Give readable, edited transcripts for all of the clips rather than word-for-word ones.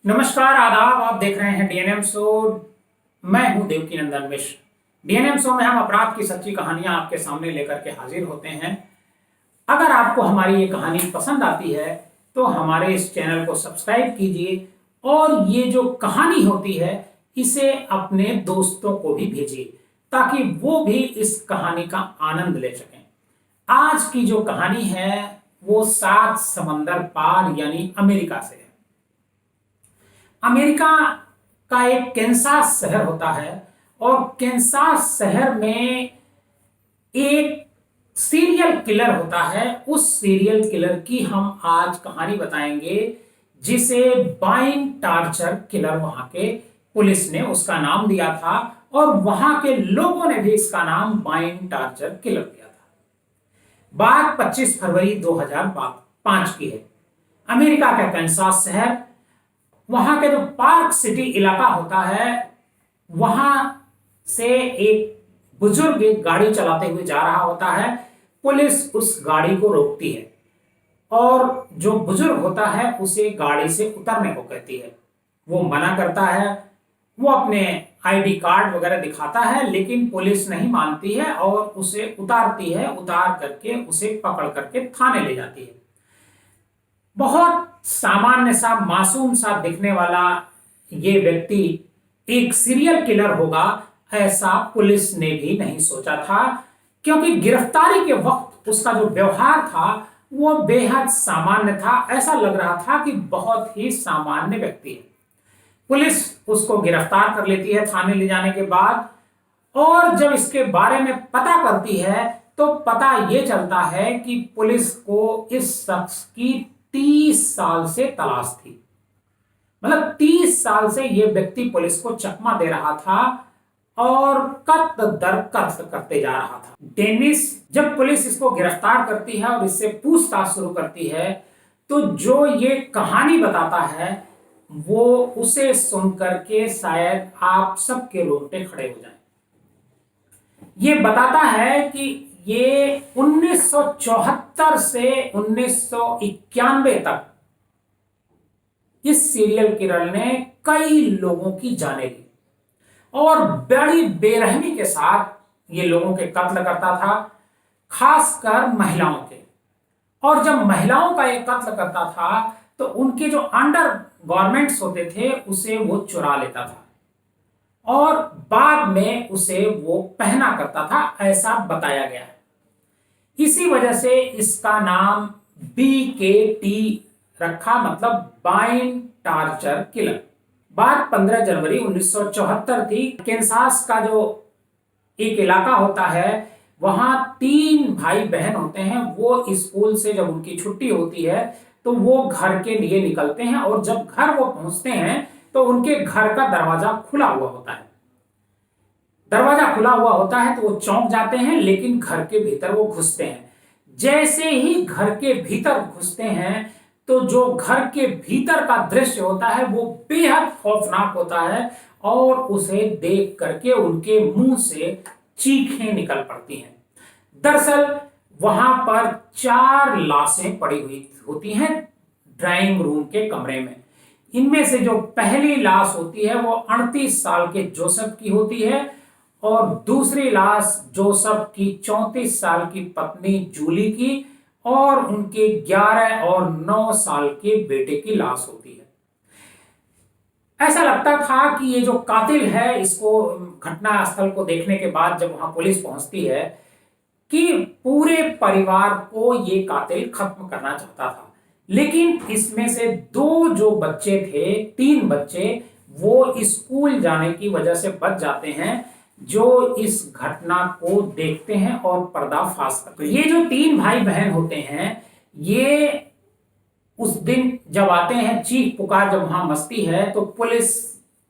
नमस्कार, आदाब। आप देख रहे हैं डीएनएम शो। मैं हूं देवकी नंदन मिश्र। डीएनएम शो में हम अपराध की सच्ची कहानियां आपके सामने लेकर के हाजिर होते हैं। अगर आपको हमारी ये कहानी पसंद आती है तो हमारे इस चैनल को सब्सक्राइब कीजिए और ये जो कहानी होती है इसे अपने दोस्तों को भी भेजिए ताकि वो भी इस कहानी का आनंद ले सकें। आज की जो कहानी है वो 7 समंदर पार यानी अमेरिका से है। अमेरिका का एक कैंसास शहर होता है और कैंसास शहर में एक सीरियल किलर होता है। उस सीरियल किलर की हम आज कहानी बताएंगे जिसे बाइन टार्चर किलर वहां के पुलिस ने उसका नाम दिया था और वहां के लोगों ने भी इसका नाम बाइन टार्चर किलर दिया था। बात 25 फरवरी 2005 की है। अमेरिका का कैंसास शहर, वहां के जो पार्क सिटी इलाका होता है वहां से एक बुजुर्ग एक गाड़ी चलाते हुए जा रहा होता है। पुलिस उस गाड़ी को रोकती है और जो बुजुर्ग होता है उसे गाड़ी से उतरने को कहती है। वो मना करता है, वो अपने आईडी कार्ड वगैरह दिखाता है लेकिन पुलिस नहीं मानती है और उसे उतारती है। उतार करके उसे पकड़ करके थाने ले जाती है। बहुत सामान्य सा मासूम सा दिखने वाला ये व्यक्ति एक सीरियल किलर होगा ऐसा पुलिस ने भी नहीं सोचा था, क्योंकि गिरफ्तारी के वक्त उसका जो व्यवहार था वो बेहद सामान्य था। ऐसा लग रहा था कि बहुत ही सामान्य व्यक्ति है। पुलिस उसको गिरफ्तार कर लेती है थाने ले जाने के बाद, और जब इसके बारे में पता करती है तो पता यह चलता है कि पुलिस को इस शख्स की 30 साल से तलाश थी। मतलब 30 साल से यह व्यक्ति पुलिस को चकमा दे रहा था और कत्ल दर कत्ल करते जा रहा था। डेनिस, जब पुलिस इसको गिरफ्तार करती है और इससे पूछताछ शुरू करती है तो जो ये कहानी बताता है वो उसे सुनकर के शायद आप सबके रोंगटे खड़े हो जाएं। ये बताता है कि ये 1974 से 1991 तक इस सीरियल किलर ने कई लोगों की जानें ली और बड़ी बेरहमी के साथ ये लोगों के कत्ल करता था, खासकर महिलाओं के। और जब महिलाओं का ये कत्ल करता था तो उनके जो अंडर गारमेंट्स होते थे उसे वो चुरा लेता था और बाद में उसे वो पहना करता था, ऐसा बताया गया है। इसी वजह से इसका नाम BKT रखा, मतलब बाइन टार्चर किलर। बात 15 जनवरी 1974 थी। कैंसास का जो एक इलाका होता है वहां 3 भाई बहन होते हैं। वो स्कूल से जब उनकी छुट्टी होती है तो वो घर के लिए निकलते हैं और जब घर वो पहुंचते हैं तो उनके घर का दरवाजा खुला हुआ होता है। दरवाजा खुला हुआ होता है तो वो चौंक जाते हैं, लेकिन घर के भीतर वो घुसते हैं। जैसे ही घर के भीतर घुसते हैं तो जो घर के भीतर का दृश्य होता है वो बेहद खौफनाक होता है और उसे देख करके उनके मुंह से चीखें निकल पड़ती हैं। दरअसल वहां पर 4 लाशें पड़ी हुई होती हैं ड्राइंग रूम के कमरे में। इनमें से जो पहली लाश होती है वो 38 साल के जोसेफ की होती है और दूसरी लाश जोसेफ की 34 साल की पत्नी जूली की और उनके 11 और 9 साल के बेटे की लाश होती है। ऐसा लगता था कि ये जो कातिल है, इसको घटना स्थल को देखने के बाद जब वहां पुलिस पहुंचती है, कि पूरे परिवार को ये कातिल खत्म करना चाहता था। लेकिन इसमें से 2 जो बच्चे थे, 3 बच्चे, वो स्कूल जाने की वजह से बच जाते हैं, जो इस घटना को देखते हैं और पर्दाफाश करते हैं। ये जो 3 भाई बहन होते हैं ये उस दिन जब आते हैं, चीख पुकार जब वहां मचती है तो पुलिस,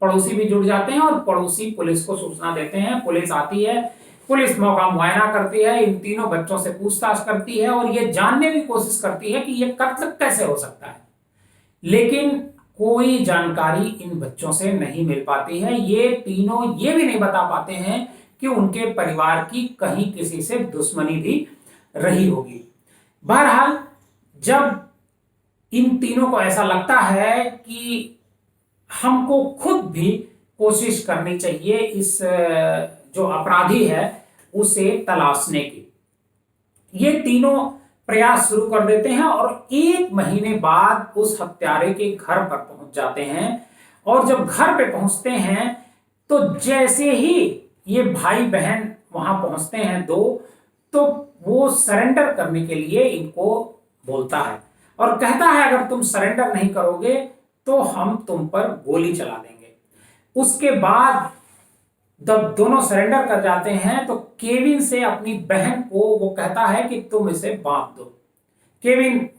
पड़ोसी भी जुड़ जाते हैं और पड़ोसी पुलिस को सूचना देते हैं। पुलिस आती है, पुलिस मौका मुआयना करती है, इन तीनों बच्चों से पूछताछ करती है और ये जानने की कोशिश करती है कि ये कत्ल कैसे हो सकता है। लेकिन कोई जानकारी इन बच्चों से नहीं मिल पाती है। ये तीनों ये भी नहीं बता पाते हैं कि उनके परिवार की कहीं किसी से दुश्मनी भी रही होगी। बहरहाल जब इन तीनों को ऐसा लगता है कि हमको खुद भी कोशिश करनी चाहिए इस जो अपराधी है उसे तलाशने की। ये तीनों प्रयास शुरू कर देते हैं और 1 महीने बाद उस हत्यारे के घर पर पहुंच जाते हैं। और जब घर पे पहुंचते हैं तो जैसे ही ये भाई बहन वहां पहुंचते हैं दो, तो वो सरेंडर करने के लिए इनको बोलता है और कहता है अगर तुम सरेंडर नहीं करोगे तो हम तुम पर गोली चला देंगे। उसके बाद जब दोनों सरेंडर कर जाते हैं तो केविन से अपनी बहन को वो कहता है कि तुम इसे बांध दो। केविन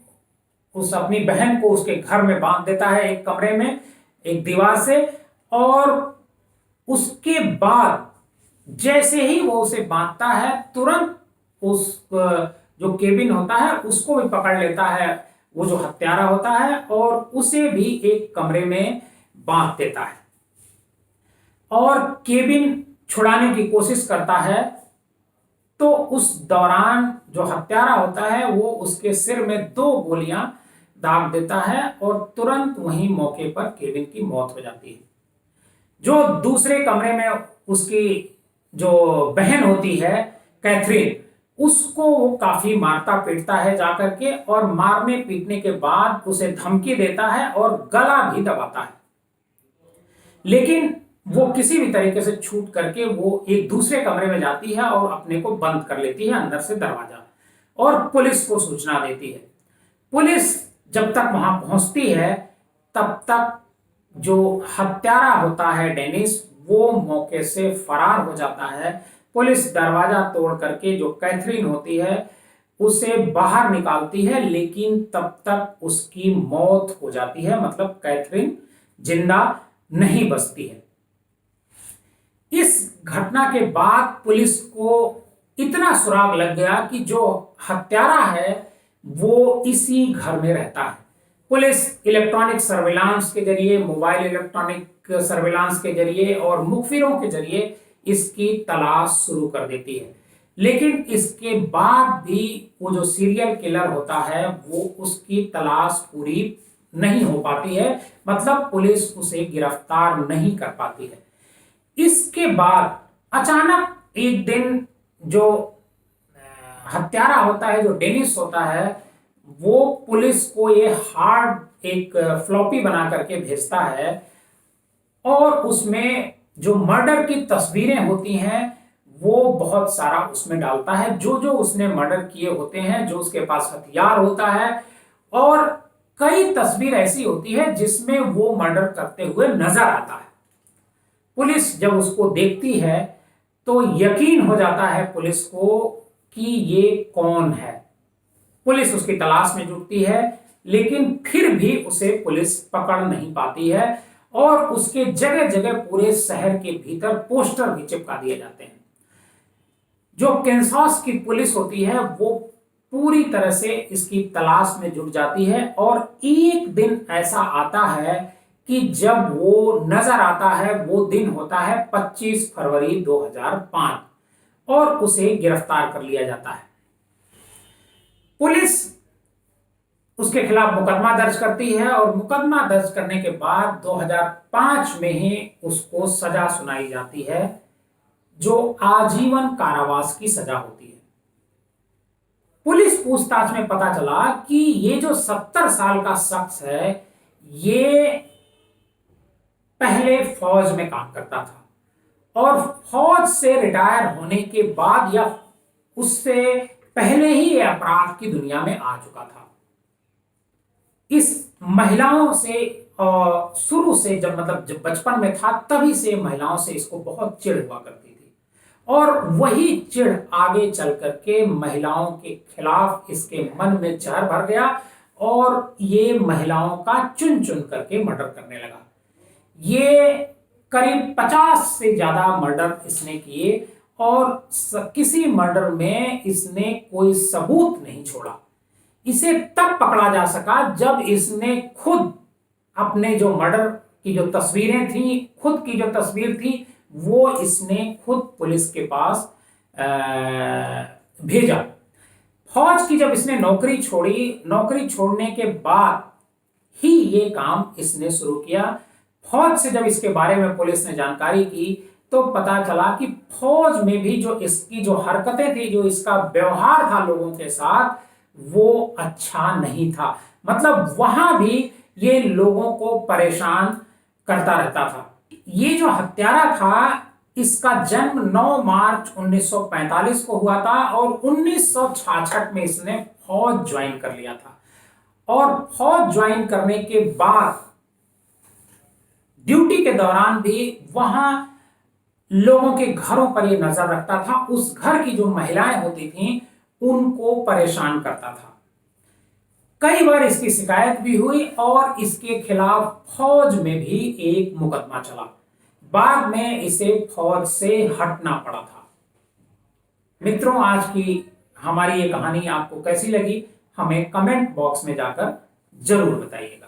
उस अपनी बहन को उसके घर में बांध देता है, एक कमरे में, एक दीवार से। और उसके बाद जैसे ही वो उसे बांधता है तुरंत उस जो केविन होता है उसको भी पकड़ लेता है वो जो हत्यारा होता है और उसे भी एक कमरे में बांध देता है। और केविन छुड़ाने की कोशिश करता है तो उस दौरान जो हत्यारा होता है वो उसके सिर में 2 गोलियां दाग देता है और तुरंत वहीं मौके पर केविन की मौत हो जाती है। जो दूसरे कमरे में उसकी जो बहन होती है कैथरीन, उसको वो काफी मारता पीटता है जाकर के और मारने पीटने के बाद उसे धमकी देता है और गला भी दबाता है। लेकिन वो किसी भी तरीके से छूट करके वो एक दूसरे कमरे में जाती है और अपने को बंद कर लेती है अंदर से दरवाजा और पुलिस को सूचना देती है। पुलिस जब तक वहां पहुंचती है तब तक जो हत्यारा होता है डेनिस वो मौके से फरार हो जाता है। पुलिस दरवाजा तोड़ करके जो कैथरीन होती है उसे बाहर निकालती है, लेकिन तब तक उसकी मौत हो जाती है, मतलब कैथरीन जिंदा नहीं बचती है। इस घटना के बाद पुलिस को इतना सुराग लग गया कि जो हत्यारा है वो इसी घर में रहता है। पुलिस इलेक्ट्रॉनिक सर्विलांस के जरिए, मोबाइल इलेक्ट्रॉनिक सर्विलांस के जरिए और मुखबिरों के जरिए इसकी तलाश शुरू कर देती है। लेकिन इसके बाद भी वो जो सीरियल किलर होता है वो उसकी तलाश पूरी नहीं हो पाती है, मतलब पुलिस उसे गिरफ्तार नहीं कर पाती है। इसके बाद अचानक एक दिन जो हत्यारा होता है, जो डेनिस होता है, वो पुलिस को ये हार्ड एक फ्लॉपी बना करके भेजता है और उसमें जो मर्डर की तस्वीरें होती हैं वो बहुत सारा उसमें डालता है, जो जो उसने मर्डर किए होते हैं, जो उसके पास हथियार होता है। और कई तस्वीर ऐसी होती है जिसमें वो मर्डर करते हुए नजर आता है। पुलिस जब उसको देखती है तो यकीन हो जाता है पुलिस को कि ये कौन है। पुलिस उसकी तलाश में जुटती है, लेकिन फिर भी उसे पुलिस पकड़ नहीं पाती है और उसके जगह जगह पूरे शहर के भीतर पोस्टर भी चिपका दिए जाते हैं। जो कैंसास की पुलिस होती है वो पूरी तरह से इसकी तलाश में जुट जाती है और एक दिन ऐसा आता है कि जब वो नजर आता है, वो दिन होता है 25 फरवरी 2005 और उसे गिरफ्तार कर लिया जाता है। पुलिस उसके खिलाफ मुकदमा दर्ज करती है और मुकदमा दर्ज करने के बाद 2005 में ही उसको सजा सुनाई जाती है, जो आजीवन कारावास की सजा होती है। पुलिस पूछताछ में पता चला कि ये जो 70 साल का शख्स है ये पहले फौज में काम करता था और फौज से रिटायर होने के बाद या उससे पहले ही ये अपराध की दुनिया में आ चुका था। इस महिलाओं से शुरू से जब बचपन में था तभी से महिलाओं से इसको बहुत चिढ़ हुआ करती थी और वही चिढ़ आगे चल करके महिलाओं के खिलाफ इसके मन में जहर भर गया और ये महिलाओं का चुन चुन करके मर्डर करने लगा। ये करीब 50 से ज्यादा मर्डर इसने किए और किसी मर्डर में इसने कोई सबूत नहीं छोड़ा। इसे तब पकड़ा जा सका जब इसने खुद अपने जो मर्डर की जो तस्वीरें थी, खुद की जो तस्वीर थी, वो इसने खुद पुलिस के पास भेजा। फौज की जब इसने नौकरी छोड़ी, नौकरी छोड़ने के बाद ही ये काम इसने शुरू किया। फौज से जब इसके बारे में पुलिस ने जानकारी की तो पता चला कि फौज में भी जो इसकी जो हरकतें थी, जो इसका व्यवहार था लोगों के साथ, वो अच्छा नहीं था। मतलब वहां भी ये लोगों को परेशान करता रहता था। ये जो हत्यारा था, इसका जन्म 9 मार्च 1945 को हुआ था और 1966 में इसने फौज ज्वाइन कर लिया था। और फौज ज्वाइन करने के बाद ड्यूटी के दौरान भी वहां लोगों के घरों पर यह नजर रखता था। उस घर की जो महिलाएं होती थीं उनको परेशान करता था। कई बार इसकी शिकायत भी हुई और इसके खिलाफ फौज में भी एक मुकदमा चला। बाद में इसे फौज से हटना पड़ा था। मित्रों, आज की हमारी ये कहानी आपको कैसी लगी, हमें कमेंट बॉक्स में जाकर जरूर बताइएगा।